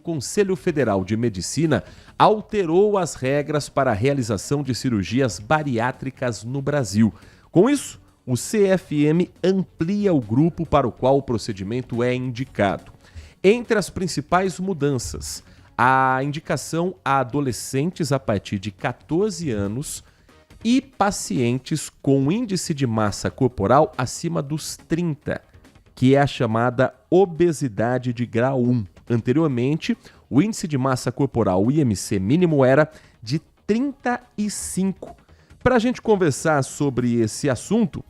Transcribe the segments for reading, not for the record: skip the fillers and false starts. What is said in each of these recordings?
Conselho Federal de Medicina alterou as regras para a realização de cirurgias bariátricas no Brasil. Com isso, o CFM amplia o grupo para o qual o procedimento é indicado. Entre as principais mudanças, a indicação a adolescentes a partir de 14 anos e pacientes com índice de massa corporal acima dos 30, que é a chamada obesidade de grau 1. Anteriormente, o índice de massa corporal, o IMC mínimo, era de 35. Para a gente conversar sobre esse assunto,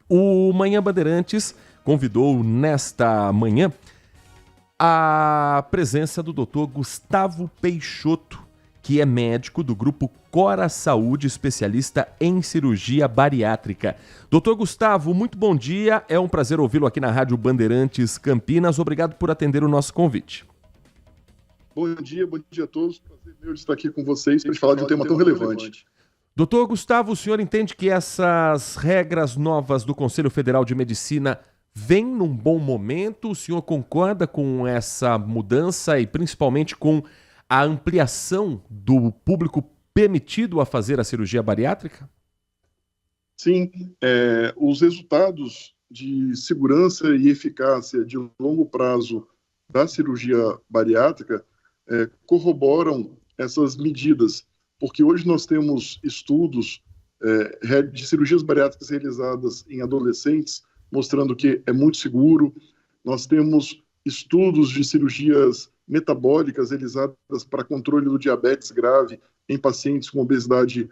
o Manhã Bandeirantes convidou nesta manhã a presença do Dr. Gustavo Peixoto, que é médico do grupo Cora Saúde, especialista em cirurgia bariátrica. Doutor Gustavo, muito bom dia. É um prazer ouvi-lo aqui na Rádio Bandeirantes Campinas. Obrigado por atender o nosso convite. Bom dia a todos. Prazer meu de estar aqui com vocês para falar de um tema tão relevante. Doutor Gustavo, o senhor entende que essas regras novas do Conselho Federal de Medicina vêm num bom momento? O senhor concorda com essa mudança e principalmente com a ampliação do público permitido a fazer a cirurgia bariátrica? Sim, os resultados de segurança e eficácia de longo prazo da cirurgia bariátrica corroboram essas medidas, porque hoje nós temos estudos de cirurgias bariátricas realizadas em adolescentes, mostrando que é muito seguro. Nós temos estudos de cirurgias metabólicas realizadas para controle do diabetes grave em pacientes com obesidade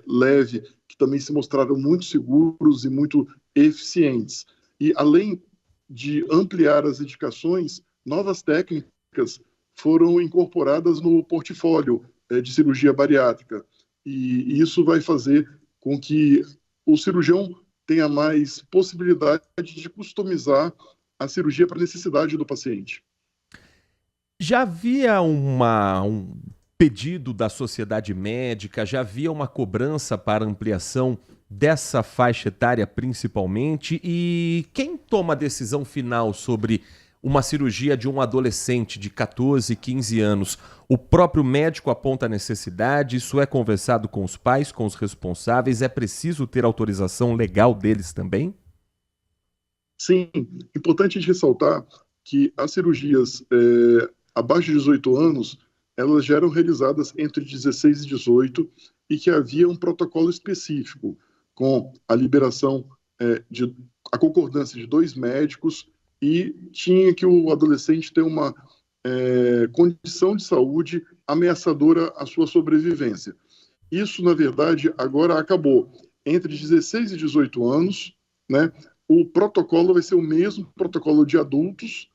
leve, que também se mostraram muito seguros e muito eficientes. E, além de ampliar as indicações, novas técnicas foram incorporadas no portfólio de cirurgia bariátrica. E isso vai fazer com que o cirurgião tenha mais possibilidade de customizar a cirurgia para a necessidade do paciente. Já havia um pedido da sociedade médica, já havia uma cobrança para ampliação dessa faixa etária principalmente, e quem toma a decisão final sobre uma cirurgia de um adolescente de 14, 15 anos? O próprio médico aponta a necessidade, isso é conversado com os pais, com os responsáveis, é preciso ter autorização legal deles também? Sim, importante a gente ressaltar que as cirurgias abaixo de 18 anos, elas já eram realizadas entre 16 e 18 e que havia um protocolo específico com a liberação, a concordância de 2 médicos e tinha que o adolescente ter uma condição de saúde ameaçadora à sua sobrevivência. Isso, na verdade, agora acabou. Entre 16 e 18 anos, né, o protocolo vai ser o mesmo protocolo de adultos,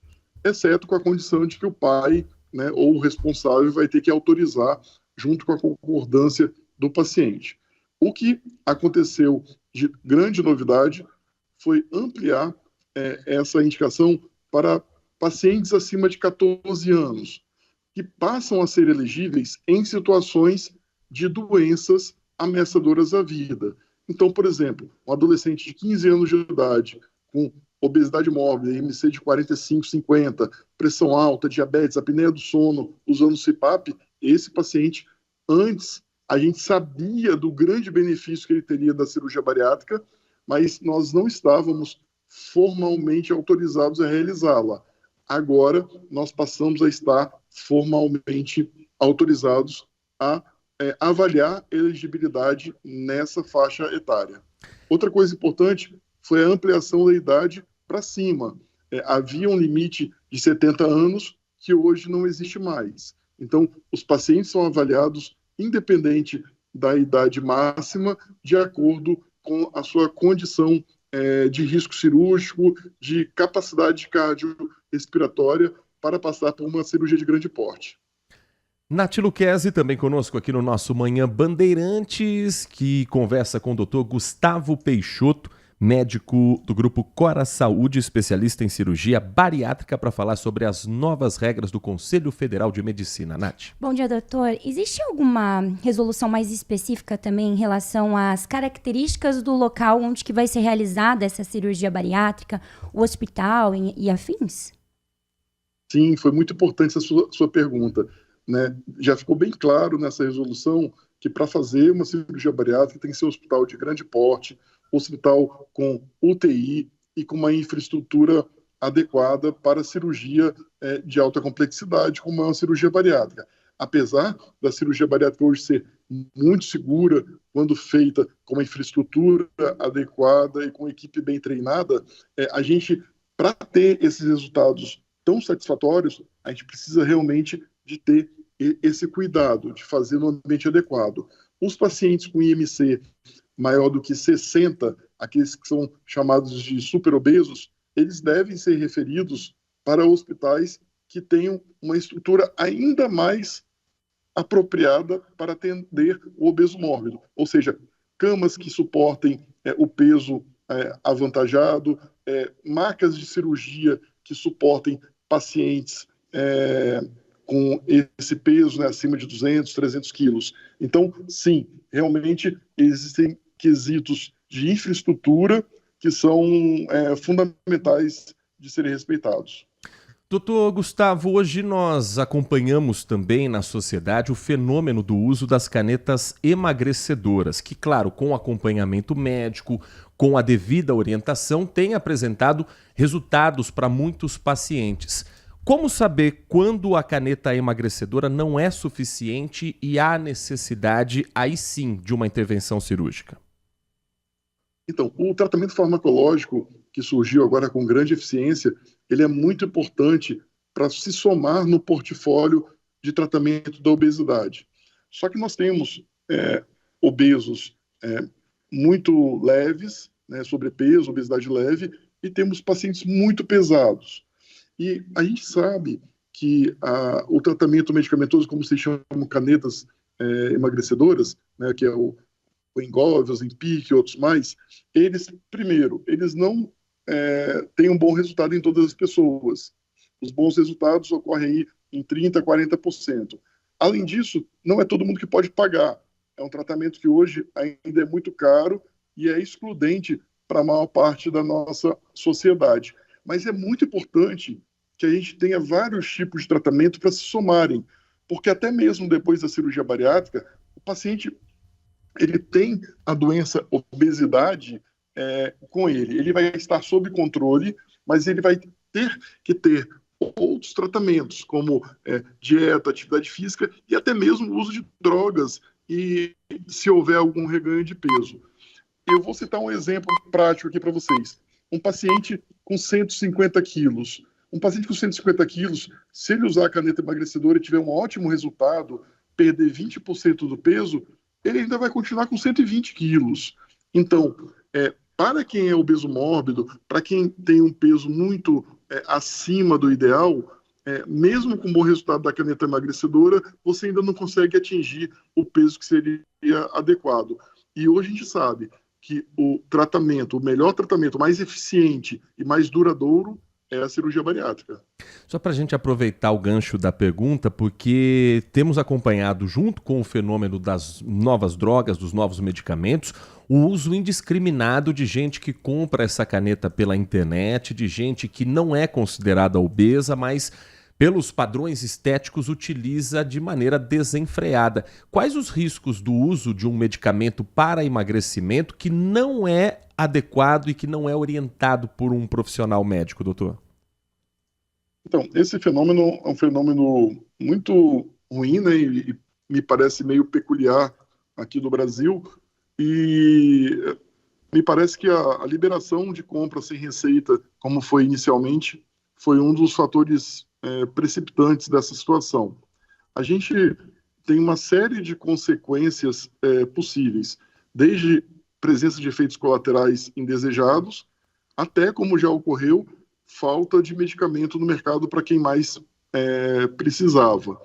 exceto com a condição de que o pai, né, ou o responsável vai ter que autorizar junto com a concordância do paciente. O que aconteceu de grande novidade foi ampliar essa indicação para pacientes acima de 14 anos, que passam a ser elegíveis em situações de doenças ameaçadoras à vida. Então, por exemplo, um adolescente de 15 anos de idade com obesidade mórbida, IMC de 45, 50, pressão alta, diabetes, apneia do sono, usando CPAP, esse paciente, antes, a gente sabia do grande benefício que ele teria da cirurgia bariátrica, mas nós não estávamos formalmente autorizados a realizá-la. Agora, nós passamos a estar formalmente autorizados a avaliar elegibilidade nessa faixa etária. Outra coisa importante foi a ampliação da idade para cima. Havia um limite de 70 anos que hoje não existe mais. Então, os pacientes são avaliados independente da idade máxima, de acordo com a sua condição de risco cirúrgico, de capacidade cardiorrespiratória para passar por uma cirurgia de grande porte. Nath Luquezzi, também conosco aqui no nosso Manhã Bandeirantes, que conversa com o doutor Gustavo Peixoto, médico do grupo Cora Saúde, especialista em cirurgia bariátrica, para falar sobre as novas regras do Conselho Federal de Medicina. Nath. Bom dia, doutor. Existe alguma resolução mais específica também em relação às características do local onde que vai ser realizada essa cirurgia bariátrica, o hospital e afins? Sim, foi muito importante essa sua pergunta, né? Já ficou bem claro nessa resolução que para fazer uma cirurgia bariátrica tem que ser um hospital de grande porte, hospital com UTI e com uma infraestrutura adequada para cirurgia de alta complexidade, como é uma cirurgia bariátrica. Apesar da cirurgia bariátrica hoje ser muito segura, quando feita com uma infraestrutura adequada e com uma equipe bem treinada, a gente, para ter esses resultados tão satisfatórios, a gente precisa realmente de ter esse cuidado, de fazer no ambiente adequado. Os pacientes com IMC maior do que 60, aqueles que são chamados de superobesos, eles devem ser referidos para hospitais que tenham uma estrutura ainda mais apropriada para atender o obeso mórbido, ou seja, camas que suportem o peso avantajado, macas de cirurgia que suportem pacientes com esse peso, né, acima de 200, 300 quilos. Então, sim, realmente existem quesitos de infraestrutura que são fundamentais de serem respeitados. Doutor Gustavo, hoje nós acompanhamos também na sociedade o fenômeno do uso das canetas emagrecedoras, que, claro, com acompanhamento médico, com a devida orientação, tem apresentado resultados para muitos pacientes. Como saber quando a caneta emagrecedora não é suficiente e há necessidade, aí sim, de uma intervenção cirúrgica? Então, o tratamento farmacológico que surgiu agora com grande eficiência, ele é muito importante para se somar no portfólio de tratamento da obesidade. Só que nós temos obesos muito leves, né, sobrepeso, obesidade leve, e temos pacientes muito pesados. E a gente sabe que o tratamento medicamentoso, como se chama canetas emagrecedoras, né, que é o Wegovy, o Ozempic e outros mais, primeiro, eles não têm um bom resultado em todas as pessoas. Os bons resultados ocorrem aí em 30%, 40%. Além disso, não é todo mundo que pode pagar. É um tratamento que hoje ainda é muito caro e é excludente para a maior parte da nossa sociedade. Mas é muito importante que a gente tenha vários tipos de tratamento para se somarem, porque até mesmo depois da cirurgia bariátrica, o paciente ele tem a doença obesidade com ele. Ele vai estar sob controle, mas ele vai ter que ter outros tratamentos, como dieta, atividade física e até mesmo o uso de drogas, e se houver algum reganho de peso. Eu vou citar um exemplo prático aqui para vocês. Um paciente com 150 quilos. Um paciente com 150 quilos, se ele usar a caneta emagrecedora e tiver um ótimo resultado, perder 20% do peso, ele ainda vai continuar com 120 quilos. Então, para quem é obeso mórbido, para quem tem um peso muito acima do ideal, mesmo com bom resultado da caneta emagrecedora, você ainda não consegue atingir o peso que seria adequado. E hoje a gente sabe que o melhor tratamento, mais eficiente e mais duradouro é a cirurgia bariátrica. Só para a gente aproveitar o gancho da pergunta, porque temos acompanhado, junto com o fenômeno das novas drogas, dos novos medicamentos, o uso indiscriminado de gente que compra essa caneta pela internet, de gente que não é considerada obesa, mas pelos padrões estéticos utiliza de maneira desenfreada. Quais os riscos do uso de um medicamento para emagrecimento que não é adequado e que não é orientado por um profissional médico, doutor? Então, esse fenômeno é um fenômeno muito ruim, né, e me parece meio peculiar aqui no Brasil, e me parece que a liberação de compra sem receita, como foi inicialmente, foi um dos fatores precipitantes dessa situação. A gente tem uma série de consequências possíveis, desde presença de efeitos colaterais indesejados, até, como já ocorreu, falta de medicamento no mercado para quem mais precisava.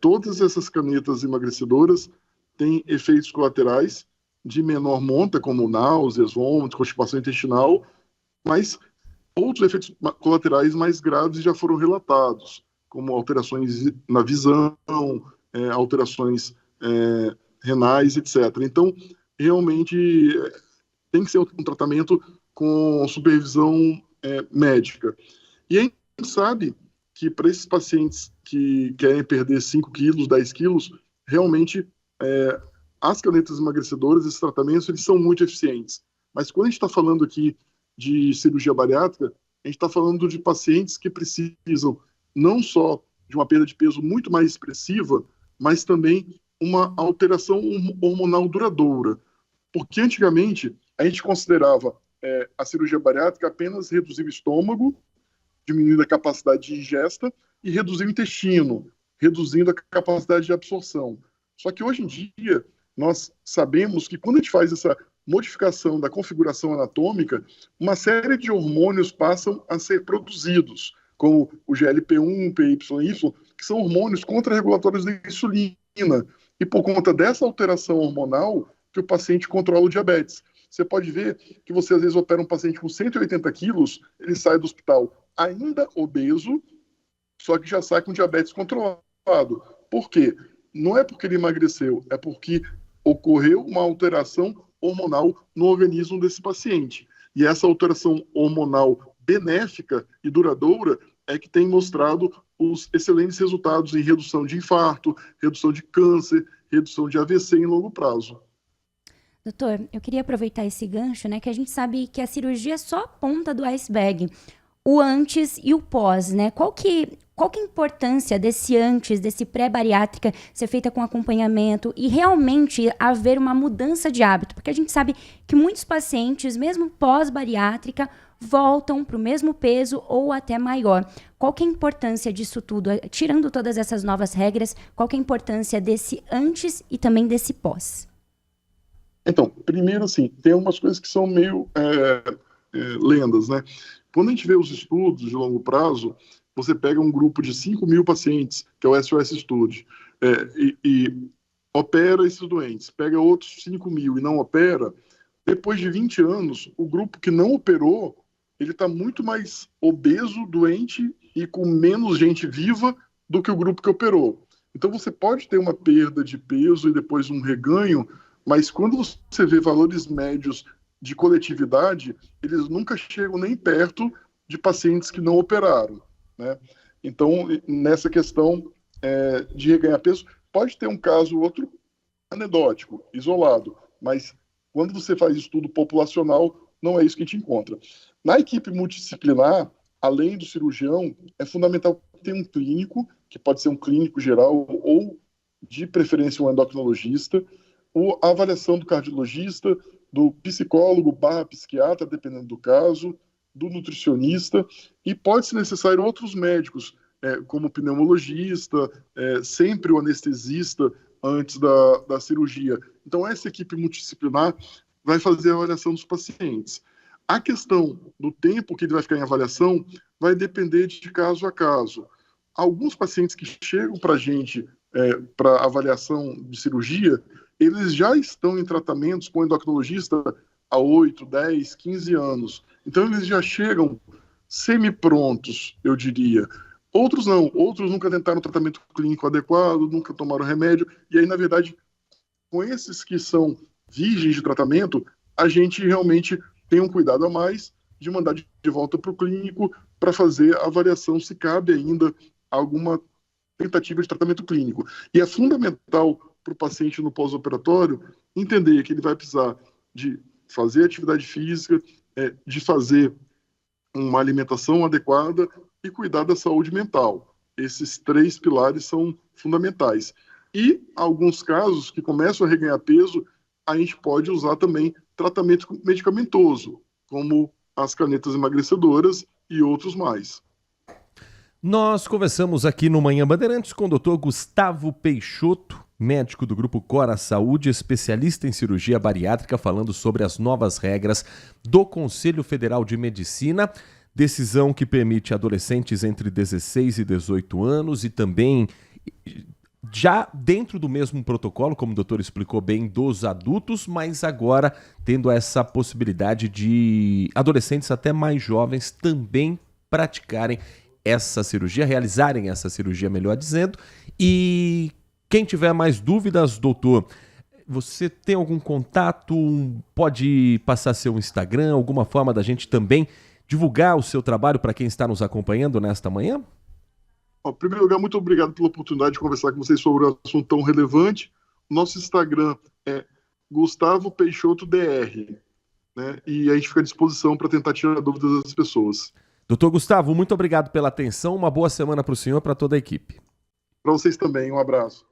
Todas essas canetas emagrecedoras têm efeitos colaterais de menor monta, como náuseas, vômitos, constipação intestinal, mas outros efeitos colaterais mais graves já foram relatados, como alterações na visão, alterações renais, etc. Então, realmente, tem que ser um tratamento com supervisão médica. E é sabe que para esses pacientes que querem perder 5 quilos, 10 quilos, realmente as canetas emagrecedoras, esses tratamentos, eles são muito eficientes. Mas quando a gente está falando aqui de cirurgia bariátrica, a gente está falando de pacientes que precisam não só de uma perda de peso muito mais expressiva, mas também uma alteração hormonal duradoura. Porque antigamente a gente considerava a cirurgia bariátrica apenas reduzir o estômago, diminuindo a capacidade de ingesta e reduzir o intestino, reduzindo a capacidade de absorção. Só que hoje em dia nós sabemos que quando a gente faz essa modificação da configuração anatômica, uma série de hormônios passam a ser produzidos, como o GLP-1, PYY, que são hormônios contrarregulatórios da insulina. E por conta dessa alteração hormonal que o paciente controla o diabetes. Você pode ver que você às vezes opera um paciente com 180 quilos, ele sai do hospital ainda obeso, só que já sai com diabetes controlado. Por quê? Não é porque ele emagreceu, é porque ocorreu uma alteração hormonal no organismo desse paciente. E essa alteração hormonal benéfica e duradoura é que tem mostrado os excelentes resultados em redução de infarto, redução de câncer, redução de AVC em longo prazo. Doutor, eu queria aproveitar esse gancho, né, que a gente sabe que a cirurgia é só a ponta do iceberg, o antes e o pós, né? Qual que a importância desse antes, desse pré-bariátrica ser feita com acompanhamento e realmente haver uma mudança de hábito? Porque a gente sabe que muitos pacientes, mesmo pós-bariátrica, voltam para o mesmo peso ou até maior. Qual que é a importância disso tudo? Tirando todas essas novas regras, qual que é a importância desse antes e também desse pós? Então, primeiro, assim, tem umas coisas que são meio lendas, né? Quando a gente vê os estudos de longo prazo, você pega um grupo de 5.000 pacientes, que é o SOS Study, e opera esses doentes, pega outros 5.000 e não opera, depois de 20 anos, o grupo que não operou, ele está muito mais obeso, doente e com menos gente viva do que o grupo que operou. Então você pode ter uma perda de peso e depois um reganho, mas quando você vê valores médios de coletividade, eles nunca chegam nem perto de pacientes que não operaram, né? Então, nessa questão de reganhar peso, pode ter um caso ou outro anedótico, isolado, mas quando você faz estudo populacional, não é isso que a gente encontra. Na equipe multidisciplinar, além do cirurgião, é fundamental ter um clínico, que pode ser um clínico geral ou, de preferência, um endocrinologista, ou a avaliação do cardiologista, do psicólogo / psiquiatra, dependendo do caso, do nutricionista, e pode ser necessário outros médicos, como o pneumologista, sempre o anestesista antes da cirurgia. Então, essa equipe multidisciplinar vai fazer a avaliação dos pacientes. A questão do tempo que ele vai ficar em avaliação vai depender de caso a caso. Alguns pacientes que chegam para a gente para avaliação de cirurgia, eles já estão em tratamentos com endocrinologista há 8, 10, 15 anos. Então, eles já chegam semi-prontos, eu diria. Outros não, outros nunca tentaram tratamento clínico adequado, nunca tomaram remédio, e aí, na verdade, com esses que são virgens de tratamento, a gente realmente tem um cuidado a mais de mandar de volta para o clínico para fazer a avaliação se cabe ainda alguma tentativa de tratamento clínico. E é fundamental para o paciente no pós-operatório entender que ele vai precisar de fazer atividade física, de fazer uma alimentação adequada e cuidar da saúde mental. Esses 3 pilares são fundamentais. E, alguns casos que começam a reganhar peso, a gente pode usar também tratamento medicamentoso, como as canetas emagrecedoras e outros mais. Nós conversamos aqui no Manhã Bandeirantes com o Dr. Gustavo Peixoto, médico do Grupo Cora Saúde, especialista em cirurgia bariátrica, falando sobre as novas regras do Conselho Federal de Medicina, decisão que permite adolescentes entre 16 e 18 anos e também já dentro do mesmo protocolo, como o doutor explicou bem, dos adultos, mas agora tendo essa possibilidade de adolescentes até mais jovens também praticarem essa cirurgia, realizarem essa cirurgia, melhor dizendo. E quem tiver mais dúvidas, doutor, você tem algum contato? Pode passar seu Instagram, alguma forma da gente também divulgar o seu trabalho para quem está nos acompanhando nesta manhã? Em primeiro lugar, muito obrigado pela oportunidade de conversar com vocês sobre um assunto tão relevante. Nosso Instagram é Gustavo Peixoto DR, né? E a gente fica à disposição para tentar tirar dúvidas das pessoas. Doutor Gustavo, muito obrigado pela atenção. Uma boa semana para o senhor e para toda a equipe. Para vocês também, um abraço.